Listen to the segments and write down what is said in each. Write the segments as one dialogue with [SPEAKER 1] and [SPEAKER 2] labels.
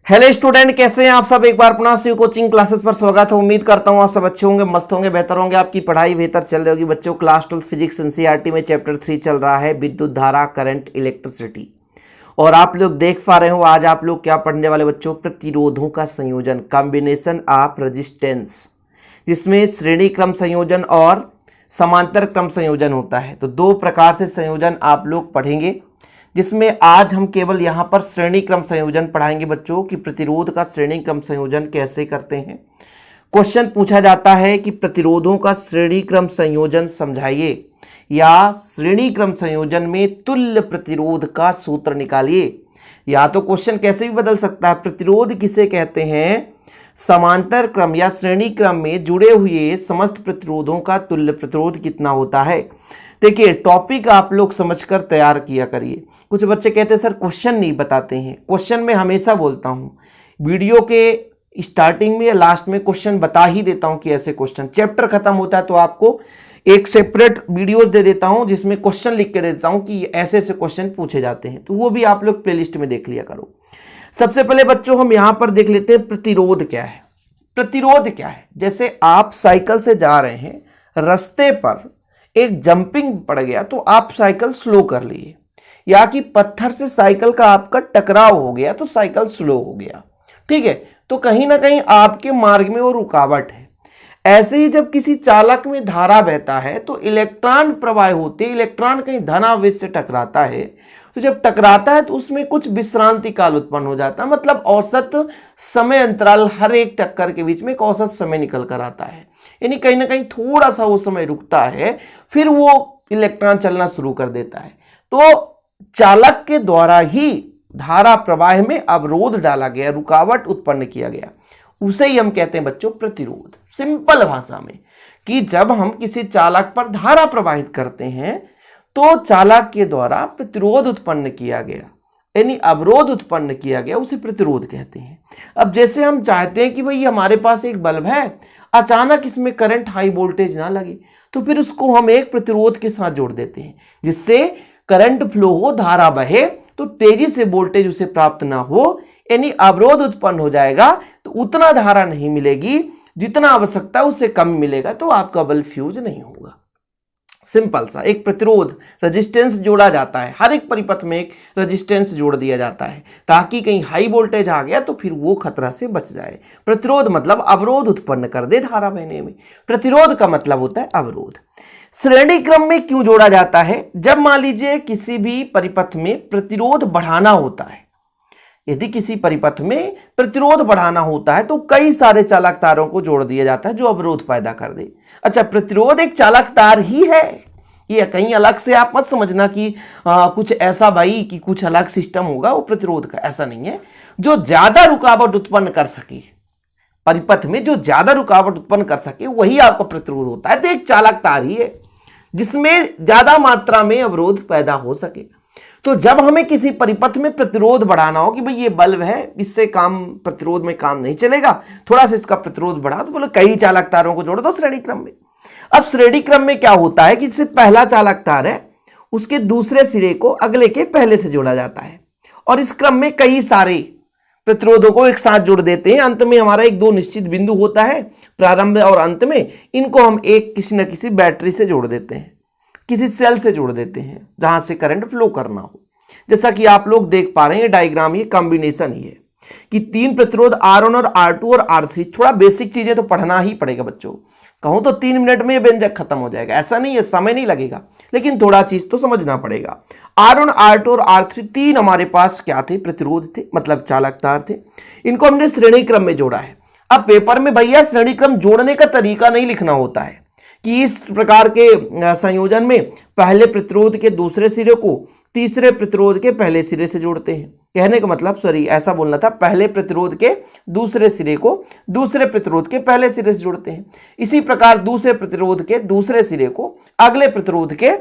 [SPEAKER 1] Hello student, कैसे हैं आप सब। एक बार पुनः शिव कोचिंग क्लासेस पर स्वागत है। उम्मीद करता हूं आप सब अच्छे होंगे, मस्त होंगे, बेहतर होंगे, आपकी पढ़ाई बेहतर चल रही होगी। बच्चों, क्लास 12 फिजिक्स एनसीईआरटी में चैप्टर 3 चल रहा है, विद्युत धारा, करंट, इलेक्ट्रिसिटी। और आप लोग देख पा रहे हो आज आप लोग क्या पढ़ने वाले बच्चों, प्रतिरोधों का संयोजन, कॉम्बिनेशन ऑफ रेजिस्टेंस, जिसमें श्रेणी क्रम संयोजन और समांतर क्रम संयोजन होता है। तो दो प्रकार से संयोजन आप लोग पढ़ेंगे, जिसमें आज हम केवल यहां पर श्रेणी क्रम संयोजन पढ़ाएंगे बच्चों कि प्रतिरोध का श्रेणी क्रम संयोजन कैसे करते हैं। क्वेश्चन पूछा जाता है कि प्रतिरोधों का श्रेणी क्रम संयोजन समझाइए, या श्रेणी क्रम संयोजन में तुल्य प्रतिरोध का सूत्र निकालिए। या तो क्वेश्चन कैसे भी बदल सकता है, प्रतिरोध किसे कहते हैं, समांतर क्रम या श्रेणी क्रम में जुड़े हुए समस्त प्रतिरोधों का तुल्य प्रतिरोध कितना होता है। देखिए, टॉपिक आप लोग समझकर तैयार किया करिए। कुछ बच्चे कहते हैं सर क्वेश्चन नहीं बताते हैं। क्वेश्चन में हमेशा बोलता हूं, वीडियो के स्टार्टिंग में या लास्ट में क्वेश्चन बता ही देता हूं कि ऐसे क्वेश्चन। चैप्टर खत्म होता है तो आपको एक सेपरेट वीडियोस दे देता हूं जिसमें क्वेश्चन लिख के दे देता हूं कि ऐसे ऐसे क्वेश्चन पूछे जाते हैं, तो वो भी आप लोग प्लेलिस्ट में देख लिया करो। सबसे पहले बच्चों हम यहां पर देख लेते हैं प्रतिरोध क्या है। प्रतिरोध क्या है, जैसे आप साइकिल से जा रहे हैं, रास्ते पर एक जंपिंग पड़ गया तो आप साइकिल स्लो कर लिए, या कि पत्थर से साइकिल का आपका टकराव हो गया तो साइकिल स्लो हो गया, ठीक है। तो कहीं ना कहीं आपके मार्ग में वो रुकावट है। ऐसे ही जब किसी चालक में धारा बहता है तो इलेक्ट्रॉन प्रवाह होते, इलेक्ट्रॉन कहीं धनावेश से टकराता है, तो जब टकराता है तो उसमें कुछ विश्रांति काल उत्पन्न हो जाता है, मतलब औसत समय अंतराल, हर एक टक्कर के बीच में एक औसत समय निकल कर आता है, यानी कहीं ना कहीं थोड़ा सा वो समय रुकता है, फिर वो इलेक्ट्रॉन चलना शुरू कर देता है। तो चालक के द्वारा ही धारा प्रवाह में अवरोध डाला गया, रुकावट उत्पन्न किया गया, उसे ही हम कहते हैं बच्चों प्रतिरोध। सिंपल भाषा में कि जब हम किसी चालक पर धारा प्रवाहित करते हैं तो चालक के द्वारा प्रतिरोध उत्पन्न किया गया, यानी अवरोध उत्पन्न किया गया, उसे प्रतिरोध कहते हैं। अब जैसे हम चाहते हैं कि भाई हमारे पास एक बल्ब है, अचानक इसमें करंट हाई वोल्टेज ना लगे, तो फिर उसको हम एक प्रतिरोध के साथ जोड़ देते हैं, जिससे करंट फ्लो हो, धारा बहे, तो तेजी से वोल्टेज उसे प्राप्त ना हो, यानी अवरोध उत्पन्न हो जाएगा, तो उतना धारा नहीं मिलेगी जितना आवश्यकता उससे कम मिलेगा, तो आपका बल्ब फ्यूज नहीं होगा। सिंपल सा एक प्रतिरोध, रेजिस्टेंस जोड़ा जाता है, हर एक परिपथ में एक रेजिस्टेंस जोड़ दिया जाता है, ताकि कहीं हाई वोल्टेज आ गया तो फिर वो खतरा से बच जाए। प्रतिरोध मतलब अवरोध उत्पन्न कर दे धारा बहने में, प्रतिरोध का मतलब होता है अवरोध। श्रेणी क्रम में क्यों जोड़ा जाता है, जब मान लीजिए किसी भी परिपथ में प्रतिरोध बढ़ाना होता है, यदि किसी परिपथ में प्रतिरोध बढ़ाना होता है तो कई सारे चालक तारों को जोड़ दिया जाता है जो अवरोध पैदा कर दे। अच्छा, प्रतिरोध एक चालक तार ही है, ये कहीं अलग से आप मत समझना कि कुछ ऐसा भाई कि कुछ अलग सिस्टम होगा वो प्रतिरोध का, ऐसा नहीं है। जो ज्यादा रुकावट उत्पन्न कर सके परिपथ में, जो ज्यादा रुकावट उत्पन्न कर सके वही आपका प्रतिरोध होता है। तो एक चालक तार ही है जिसमें ज्यादा मात्रा में अवरोध पैदा हो सके। तो जब हमें किसी परिपथ में प्रतिरोध बढ़ाना हो कि भाई ये बल्ब है, इससे काम, प्रतिरोध में काम नहीं चलेगा, थोड़ा सा इसका प्रतिरोध बढ़ा, तो बोलो कई चालक तारों को जोड़ दो श्रेणी क्रम में। अब श्रेणी क्रम में क्या होता है कि जैसे पहला चालक तार है, उसके दूसरे सिरे को अगले के पहले से जोड़ा जाता है, और इस क्रम में कई सारे प्रतिरोधों को एक साथ जोड़ देते हैं। अंत में हमारा एक दो निश्चित बिंदु होता है, प्रारंभ और अंत में, इनको हम एक किसी न किसी बैटरी से जोड़ देते हैं, किसी सेल से जोड़ देते हैं जहां से करंट फ्लो करना हो। जैसा कि आप लोग देख पा रहे हैं डायग्राम, ये कॉम्बिनेशन ही है कि तीन प्रतिरोध R1 और R2 और R3। थोड़ा बेसिक चीजें तो पढ़ना ही पड़ेगा बच्चों, कहूं तो 3 मिनट में व्यंजक खत्म हो जाएगा, ऐसा नहीं है, समय नहीं लगेगा, लेकिन थोड़ा चीज तो समझना पड़ेगा। R1, R2 और R3 तीन हमारे पास क्या थे, प्रतिरोध थे, मतलब चालक तार थे। इनको हमने श्रेणी क्रम में जोड़ा है। अब पेपर में भैया श्रेणी क्रम जोड़ने का तरीका नहीं लिखना होता है कि इस प्रकार के संयोजन में पहले प्रतिरोध के दूसरे सिरे को तीसरे प्रतिरोध के पहले सिरे से जोड़ते हैं। कहने का मतलब, सॉरी ऐसा बोलना था, पहले प्रतिरोध के दूसरे सिरे को दूसरे प्रतिरोध के पहले सिरे से जोड़ते हैं। इसी प्रकार दूसरे प्रतिरोध के दूसरे सिरे को अगले प्रतिरोध के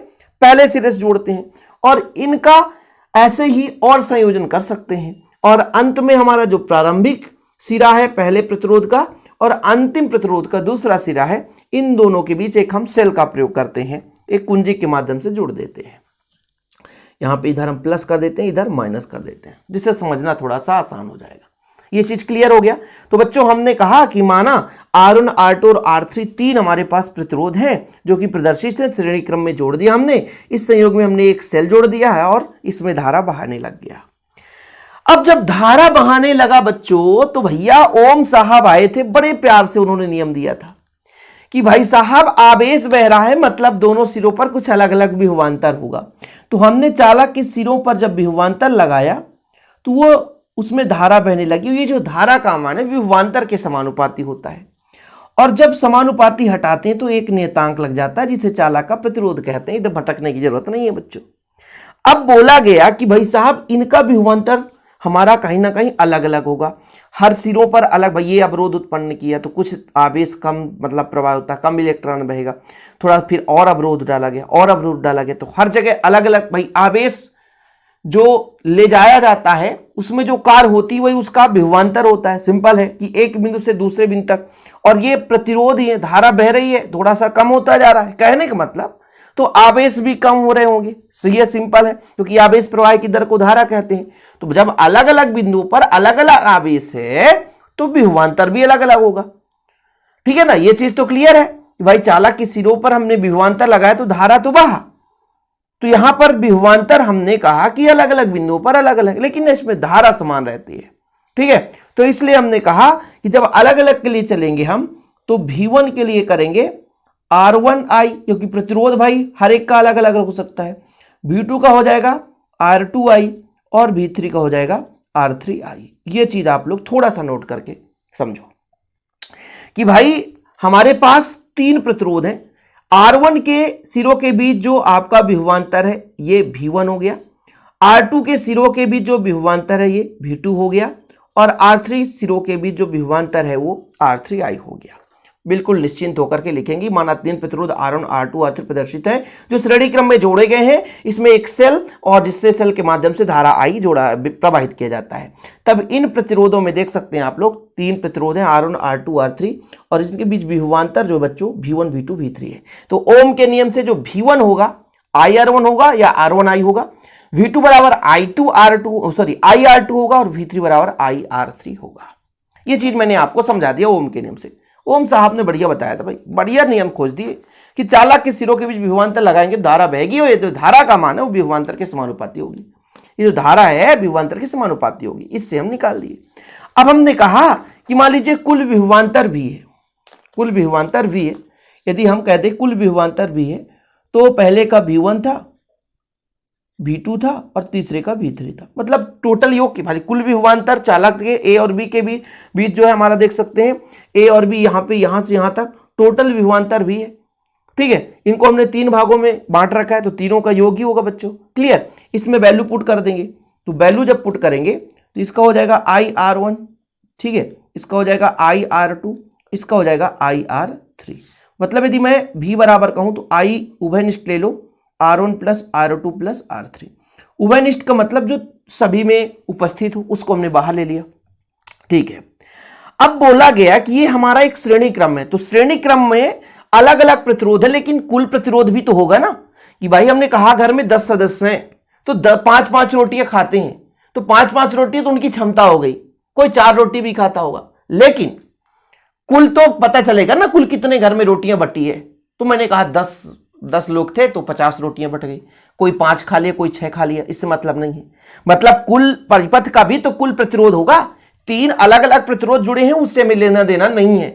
[SPEAKER 1] पहले सिरे से जोड़ते हैं, और इनका ऐसे ही और संयोजन कर सकते हैं। और अंत में हमारा जो प्रारंभिक सिरा है पहले प्रतिरोध का और अंतिम प्रतिरोध का दूसरा सिरा है, इन दोनों के बीच एक हम सेल का प्रयोग करते हैं, एक कुंजी के माध्यम से जोड़ देते हैं। यहां पे इधर हम प्लस कर देते हैं, इधर माइनस कर देते हैं, जिससे समझना थोड़ा सा आसान हो जाएगा। ये चीज क्लियर हो गया। तो बच्चों हमने कहा कि माना R1 R2 और R3 तीन हमारे पास प्रतिरोध हैं जो कि प्रदर्शित है, श्रेणी क्रम में जोड़ दिया हमने। इस संयोग में हमने एक सेल जोड़ दिया है और इसमें धारा बहाने लग गया। अब जब धारा बहाने लगा बच्चों तो भैया ओम साहब आए थे, बड़े प्यार से उन्होंने नियम दिया था कि भाई साहब आवेश बह रहा है, मतलब दोनों सिरों पर कुछ अलग अलग विभवांतर होगा। तो हमने चालक के सिरों पर जब विभवांतर लगाया तो वो उसमें धारा बहने लगी। ये जो धारा का मान है विभवांतर के समानुपाती होता है, और जब समानुपाती हटाते हैं तो एक नियतांक लग जाता है जिसे चालक का प्रतिरोध कहते हैं। इधर भटकने की जरूरत नहीं है बच्चों। अब बोला गया कि भाई साहब इनका विभवांतर हमारा कहीं ना कहीं अलग अलग होगा, हर सिरों पर अलग। भाई ये अवरोध उत्पन्न किया तो कुछ आवेश कम मतलब प्रवाह होता है, कम इलेक्ट्रॉन बहेगा, थोड़ा फिर और अवरोध डाला गया और अवरोध डाला गया, तो हर जगह अलग अलग भाई आवेश जो ले जाया जाता है उसमें जो कार्य होती है वही उसका विभवांतर होता है। सिंपल है कि एक बिंदु से दूसरे बिंदु तक, और ये प्रतिरोध ही है, धारा बह रही है, थोड़ा सा कम होता जा रहा है, कहने का मतलब तो आवेश भी कम हो रहे होंगे। सही है, सिंपल है, क्योंकि आवेश प्रवाह की दर को धारा कहते हैं। तो जब अलग अलग बिंदुओं पर अलग अलग आवेश है तो विभवांतर भी अलग अलग होगा। ठीक है ना, ये चीज तो क्लियर है कि भाई चालक के सिरों पर हमने विभवांतर लगाया तो धारा तो बहा, तो यहां पर विभवांतर हमने कहा कि अलग अलग बिंदुओं पर अलग अलग, लेकिन इसमें धारा समान रहती है। ठीक है, तो इसलिए हमने कहा कि जब अलग अलग के लिए चलेंगे हम तो V1 के लिए करेंगे R1I, क्योंकि प्रतिरोध भाई हर एक का अलग अलग हो सकता है। V2 का हो जाएगा R2I और V3 का हो जाएगा R3I। ये चीज आप लोग थोड़ा सा नोट करके समझो कि भाई हमारे पास तीन प्रतिरोध हैं। R1 के सिरों के बीच जो आपका विभवांतर है ये V1 हो गया, R2 के सिरों के बीच जो विभवांतर है ये V2 हो गया, और R3 सिरों के बीच जो विभवांतर है वो R3I हो गया। बिल्कुल निश्चिंत होकर के लिखेंगे। माना तीन प्रतिरोध R1 R2 R3 प्रदर्शित है जो श्रेणी क्रम में जोड़े गए हैं। इसमें एक सेल और जिससे सेल के माध्यम से धारा I जोड़ा प्रवाहित किया जाता है। तब इन प्रतिरोधों में देख सकते हैं आप लोग तीन प्रतिरोध हैं R1 R2 R3, और इसके बीच विभवांतर जो बच्चों V1 V2 V3 है। तो ओम के नियम से जो V1 होगा IR1 होगा या R1I होगा, V2 बराबर IR2 होगा, और V3 बराबर IR3 होगा। ये चीज मैंने आपको समझा दिया ओम के नियम से। ओम साहब ने बढ़िया बताया था भाई, बढ़िया नियम खोज दिए कि चालक के सिरों के बीच विभवांतर लगाएंगे धारा बहेगी, और ये जो धारा का मान है वो विभवांतर के समानुपाती होगी। ये जो धारा है विभवांतर के समानुपाती होगी, इससे हम निकाल दिए। अब हमने कहा कि मान लीजिए कुल विभवांतर भी है, कुल विभवांतर भी है। यदि हम कहते कुल विभवांतर भी है तो पहले का V1 था, V2 था और तीसरे का V3 था, मतलब टोटल योग की भाई कुल विभवांतर चालक के A और B के बीच जो है हमारा देख सकते हैं A और B यहाँ पे यहाँ से यहाँ तक टोटल विभवांतर भी है। ठीक है, इनको हमने तीन भागों में बांट रखा है तो तीनों का योग ही होगा बच्चों। क्लियर, इसमें वैल्यू पुट कर देंगे, तो वैल्यू जब पुट करेंगे तो इसका हो जाएगा IR1, ठीक है, इसका हो जाएगा IR2, इसका हो जाएगा IR3। मतलब यदि मैं V बराबर कहूं तो I उभयनिष्ठ ले लो, R1 plus R2 plus R3। उभयनिष्ठ का मतलब जो सभी में उपस्थित हो उसको हमने बाहर ले लिया। ठीक है, अब बोला गया कि ये हमारा एक श्रेणी क्रम है, तो श्रेणी क्रम में अलग अलग प्रतिरोध है, लेकिन कुल प्रतिरोध भी तो होगा ना। कि भाई हमने कहा घर में 10 सदस्य हैं तो 5-5 रोटियां खाते हैं, तो 5-5 रोटियां तो उनकी क्षमता हो गई, कोई 4 रोटी भी खाता होगा, लेकिन कुल तो पता चलेगा ना कुल कितने घर में रोटियां बटी है। तो मैंने कहा 10 लोग थे तो 50 रोटियां बट गई, कोई 5 खा लिया कोई 6 खा लिया, इससे मतलब नहीं है। मतलब कुल परिपथ का भी तो कुल प्रतिरोध होगा। तीन अलग अलग प्रतिरोध जुड़े हैं उससे हमें लेना देना नहीं है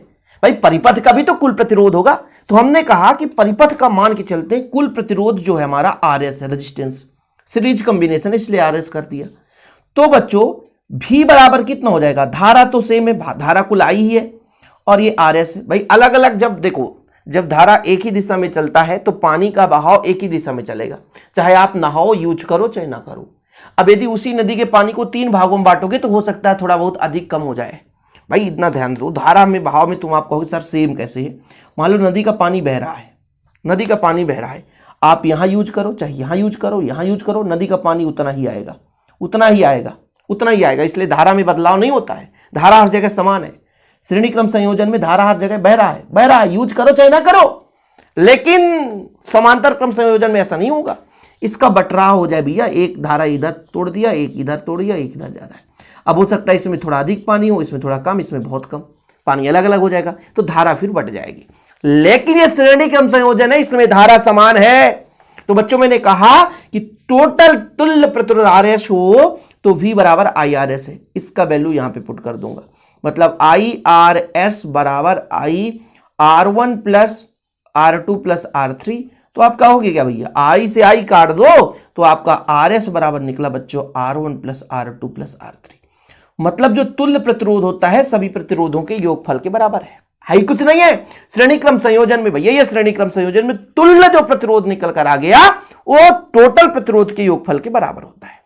[SPEAKER 1] भाई, परिपथ का भी तो कुल प्रतिरोध होगा। तो हमने कहा कि परिपथ का मान के चलते कुल प्रतिरोध जो है हमारा RS है, रेजिस्टेंस सीरीज कॉम्बिनेशन, इसलिए RS कर दिया। तो बच्चों V बराबर कितना हो जाएगा, धारा तो सेम है, धारा कुल I ही है और ये RS है। भाई अलग अलग जब देखो, जब धारा एक ही दिशा में चलता है तो पानी का बहाव एक ही दिशा में चलेगा, चाहे आप नहाओ यूज करो चाहे ना करो। अब यदि उसी नदी के पानी को 3 भागों में बांटोगे तो हो सकता है थोड़ा बहुत अधिक कम हो जाए। भाई इतना ध्यान दो, धारा में बहाव में तुम आप कहोगे सर सेम कैसे है। मान लो नदी का पानी बह रहा है, नदी का पानी बह रहा है, आप यहाँ यूज करो चाहे यहाँ यूज करो, यहाँ यूज करो, नदी का पानी उतना ही आएगा, उतना ही आएगा, उतना ही आएगा। इसलिए धारा में बदलाव नहीं होता है, धारा हर जगह समान है। श्रेणी क्रम संयोजन में धारा हर जगह बह रहा है, यूज करो चाहे ना करो। लेकिन समांतर क्रम संयोजन में ऐसा नहीं होगा, इसका बटराव हो जाए भैया, एक धारा इधर तोड़ दिया, एक इधर तोड़ दिया, एक इधर जा रहा है। अब हो सकता है इसमें थोड़ा अधिक पानी हो, इसमें थोड़ा कम, इसमें बहुत कम, पानी अलग अलग हो जाएगा, तो धारा फिर बढ़ जाएगी। लेकिन ये श्रेणी क्रम संयोजन है, इसमें धारा समान है। तो बच्चों मैंने कहा कि टोटल तुल्य प्रतिरोध RS हो तो V बराबर IRS है, इसका वैल्यू यहां पे पुट कर दूंगा, मतलब IRS बराबर IR1 plus R2 plus R3। तो आप कहोगे क्या भैया, I से I काट दो तो आपका RS बराबर निकला बच्चों R1 plus R2 plus R3। मतलब जो तुल्य प्रतिरोध होता है सभी प्रतिरोधों के योगफल के बराबर है ही कुछ नहीं है। श्रेणी क्रम संयोजन में भैया, ये श्रेणी क्रम संयोजन में तुल्य जो प्रतिरोध निकल कर आ गया वो टोटल प्रतिरोध के योगफल के बराबर होता है।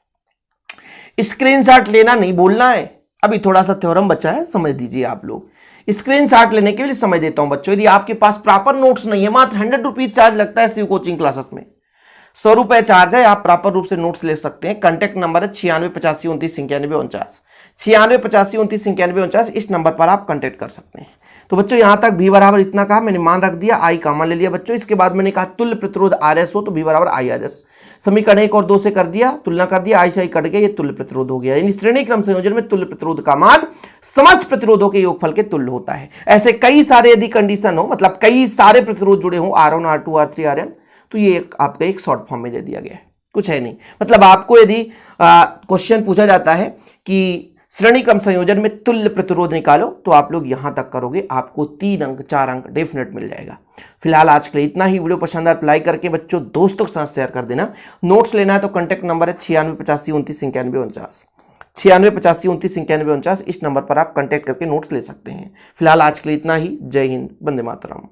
[SPEAKER 1] स्क्रीनशॉट लेना नहीं बोलना है, अभी थोड़ा सा थ्योरम बचा है, समझ दीजिए आप लोग। स्क्रीनशॉट लेने के लिए समझ देता हूं बच्चों। यदि आपके पास प्रॉपर नोट्स नहीं है, मात्र 100 रुपीज चार्ज लगता है शिव कोचिंग क्लासेस में, 100 रुपए चार्ज है, आप प्रॉपर रूप से नोट्स ले सकते हैं। कांटेक्ट नंबर है 968529 968529 इस नंबर पर आप कांटेक्ट कर सकते हैं। तो बच्चों यहां तक V बराबर इतना कहा, मैंने मान रख दिया, I कॉमन ले लिया बच्चों। इसके बाद मैंने कहा तुल्य प्रतिरोध RS हो तो V बराबर IRS। समीकरण 1 और 2 से कर दिया, तुलना कर दिया, I से I कट गया, ये तुल्य प्रतिरोध हो गया। यानी श्रेणी क्रम संयोजन में तुल्य प्रतिरोध का मान समस्त प्रतिरोधों के योगफल के तुल्य होता है। ऐसे कई सारे यदि कंडीशन हो, मतलब कई सारे प्रतिरोध जुड़े हो, R1 R2 R3 RN, तो ये आपका एक शॉर्ट फॉर्म में दे दिया गया है, कुछ है नहीं। मतलब आपको यदि क्वेश्चन पूछा जाता है कि श्रेणी क्रम संयोजन में तुल्य प्रतिरोध निकालो, तो आप लोग यहां तक करोगे, आपको 3 अंक 4 अंक डेफिनेट मिल जाएगा। फिलहाल आज के लिए इतना ही। वीडियो पसंद आए तो लाइक करके बच्चों दोस्तों के साथ शेयर कर देना। नोट्स लेना है तो कांटेक्ट नंबर है 968529 968529 इस नंबर पर आप कांटेक्ट करके नोट्स ले सकते हैं। फिलहाल आज के लिए इतना ही। जय हिंद, वंदे मातरम।